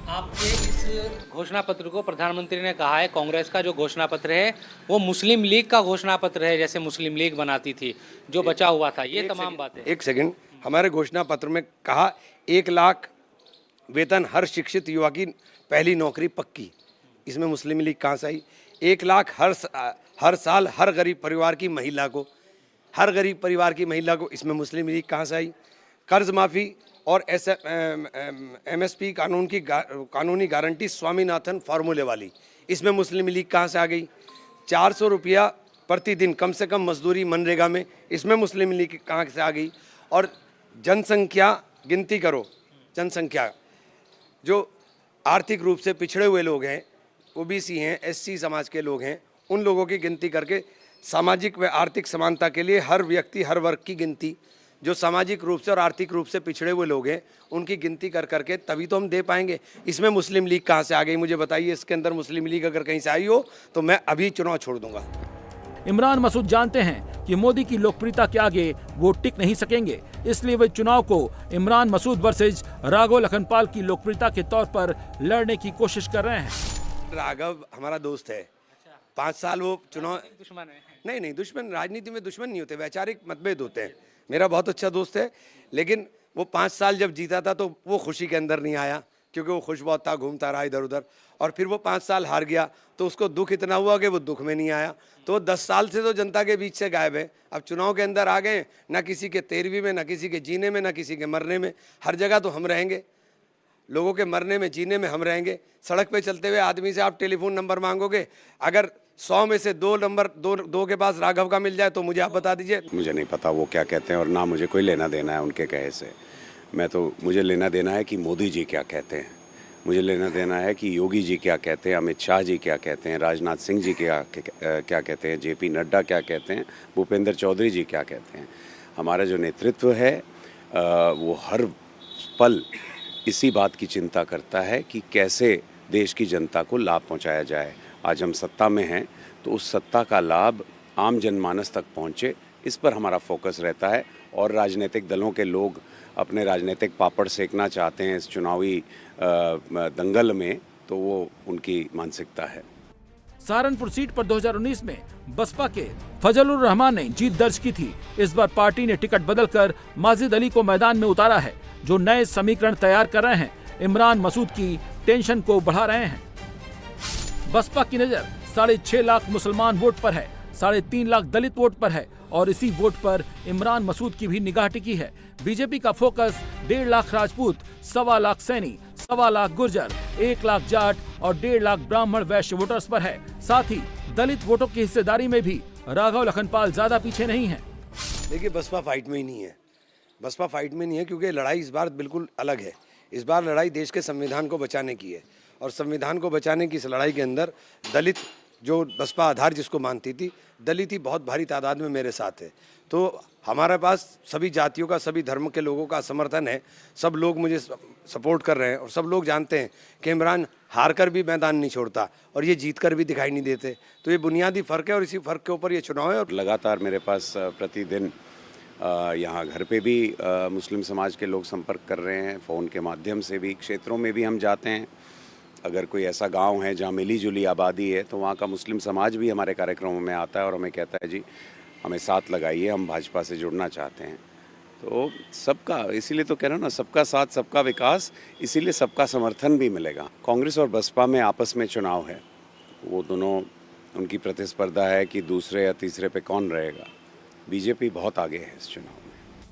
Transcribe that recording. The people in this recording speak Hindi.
आपके इस घोषणा पत्र को प्रधानमंत्री ने कहा है कांग्रेस का जो घोषणा पत्र है वो मुस्लिम लीग का घोषणा पत्र है, जैसे मुस्लिम लीग बनाती थी, जो बचा हुआ था, ये तमाम बातें। एक सेकंड, हमारे घोषणा पत्र में कहा 1 लाख वेतन हर शिक्षित युवा की पहली नौकरी पक्की। इसमें मुस्लिम लीग कहाँ से आई? 1 लाख हर साल हर गरीब परिवार की महिला को, हर गरीब परिवार की महिला को, इसमें मुस्लिम लीग कहाँ से आई? कर्ज माफ़ी और MSP कानून की कानूनी गारंटी स्वामीनाथन फार्मूले वाली, इसमें मुस्लिम लीग कहाँ से आ गई? 400 रुपया प्रतिदिन कम से कम मजदूरी मनरेगा में, इसमें मुस्लिम लीग कहाँ से आ गई? और जनसंख्या गिनती करो, जनसंख्या जो आर्थिक रूप से पिछड़े हुए लोग हैं, OBC हैं, SC समाज के लोग हैं, उन लोगों की गिनती करके सामाजिक व आर्थिक समानता के लिए हर व्यक्ति हर वर्ग की गिनती, जो सामाजिक रूप से और आर्थिक रूप से पिछड़े हुए लोग हैं उनकी गिनती कर करके तभी तो हम दे पाएंगे। इसमें मुस्लिम लीग कहाँ से आ गई? मुझे बताइए। इसके अंदर मुस्लिम लीग अगर कहीं से आई हो तो मैं अभी चुनाव छोड़ दूंगा। इमरान मसूद जानते हैं कि मोदी की लोकप्रियता के आगे वो टिक नहीं सकेंगे, इसलिए वे चुनाव को इमरान मसूद वर्सेज राघव लखनपाल की लोकप्रियता के तौर पर लड़ने की कोशिश कर रहे हैं। राघव हमारा दोस्त है। 5 साल वो चुनाव, दुश्मन है? नहीं, दुश्मन, राजनीति में दुश्मन नहीं होते, वैचारिक मतभेद होते हैं। मेरा बहुत अच्छा दोस्त है, लेकिन वो 5 साल जब जीता था तो वो खुशी के अंदर नहीं आया, क्योंकि वो खुश बहुत था, घूमता रहा इधर उधर, और फिर वो 5 साल हार गया तो उसको दुख इतना हुआ कि वो दुख में नहीं आया। तो 10 साल से तो जनता के बीच से गायब है। अब चुनाव के अंदर आ गए, ना किसी के तेरहवीं में, ना किसी के जीने में, ना किसी के मरने में। हर जगह तो हम रहेंगे, लोगों के मरने में, जीने में हम रहेंगे। सड़क पे चलते हुए आदमी से आप टेलीफोन नंबर मांगोगे, अगर 100 में से 2 नंबर दो के पास राघव का मिल जाए तो मुझे आप बता दीजिए। मुझे नहीं पता वो क्या कहते हैं और ना मुझे कोई लेना देना है उनके कहे से। मुझे लेना देना है कि मोदी जी क्या कहते हैं, मुझे लेना देना है कि योगी जी क्या कहते हैं, अमित शाह जी क्या कहते हैं, राजनाथ सिंह जी क्या कहते हैं, JP नड्डा क्या कहते हैं, भूपेंद्र चौधरी जी क्या कहते हैं। हमारा जो नेतृत्व है वो हर पल इसी बात की चिंता करता है कि कैसे देश की जनता को लाभ पहुंचाया जाए। आज हम सत्ता में हैं तो उस सत्ता का लाभ आम जनमानस तक पहुंचे, इस पर हमारा फोकस रहता है। और राजनीतिक दलों के लोग अपने राजनीतिक पापड़ सेकना चाहते हैं इस चुनावी दंगल में, तो वो उनकी मानसिकता है। सहारनपुर सीट पर 2019 में बसपा के फजलुर रहमान ने जीत दर्ज की थी। इस बार पार्टी ने टिकट बदलकर माजिद अली को मैदान में उतारा है, जो नए समीकरण तैयार कर रहे हैं, इमरान मसूद की टेंशन को बढ़ा रहे हैं। बसपा की नजर 6.5 लाख मुसलमान वोट पर है, 3.5 लाख दलित वोट पर है, और इसी वोट पर इमरान मसूद की भी निगाह टिकी है। बीजेपी का फोकस 1.5 लाख राजपूत, 1.25 लाख सैनी, 1.25 लाख गुर्जर, 1 लाख जाट और 1.5 लाख ब्राह्मण वैश्य वोटर्स पर है। साथ ही दलित वोटों की हिस्सेदारी में भी राघव लखनपाल ज्यादा पीछे नहीं है। देखिए, बसपा फाइट में ही नहीं है, बसपा फाइट में नहीं है, क्योंकि लड़ाई इस बार बिल्कुल अलग है। इस बार लड़ाई देश के संविधान को बचाने की है, और संविधान को बचाने की इस लड़ाई के अंदर दलित, जो बसपा आधार जिसको मानती थी, दलित ही बहुत भारी तादाद में मेरे साथ है। तो हमारे पास सभी जातियों का, सभी धर्म के लोगों का समर्थन है। सब लोग मुझे सपोर्ट कर रहे हैं, और सब लोग जानते हैं कि इमरान हार कर भी मैदान नहीं छोड़ता और ये जीत कर भी दिखाई नहीं देते। तो ये बुनियादी फ़र्क है, और इसी फ़र्क के ऊपर ये चुनाव है। और लगातार मेरे पास प्रतिदिन यहाँ घर पे भी मुस्लिम समाज के लोग संपर्क कर रहे हैं, फ़ोन के माध्यम से भी। क्षेत्रों में भी हम जाते हैं, अगर कोई ऐसा गांव है जहाँ मिली जुली आबादी है तो वहाँ का मुस्लिम समाज भी हमारे कार्यक्रमों में आता है और हमें कहता है जी हमें साथ लगाइए, हम भाजपा से जुड़ना चाहते हैं। तो सबका, इसीलिए तो कह रहा हूँ ना, सबका साथ सबका विकास, इसीलिए सबका समर्थन भी मिलेगा। कांग्रेस और बसपा में आपस में चुनाव है, वो दोनों, उनकी प्रतिस्पर्धा है कि दूसरे या तीसरे पे कौन रहेगा। बीजेपी बहुत आगे है इस चुनाव में।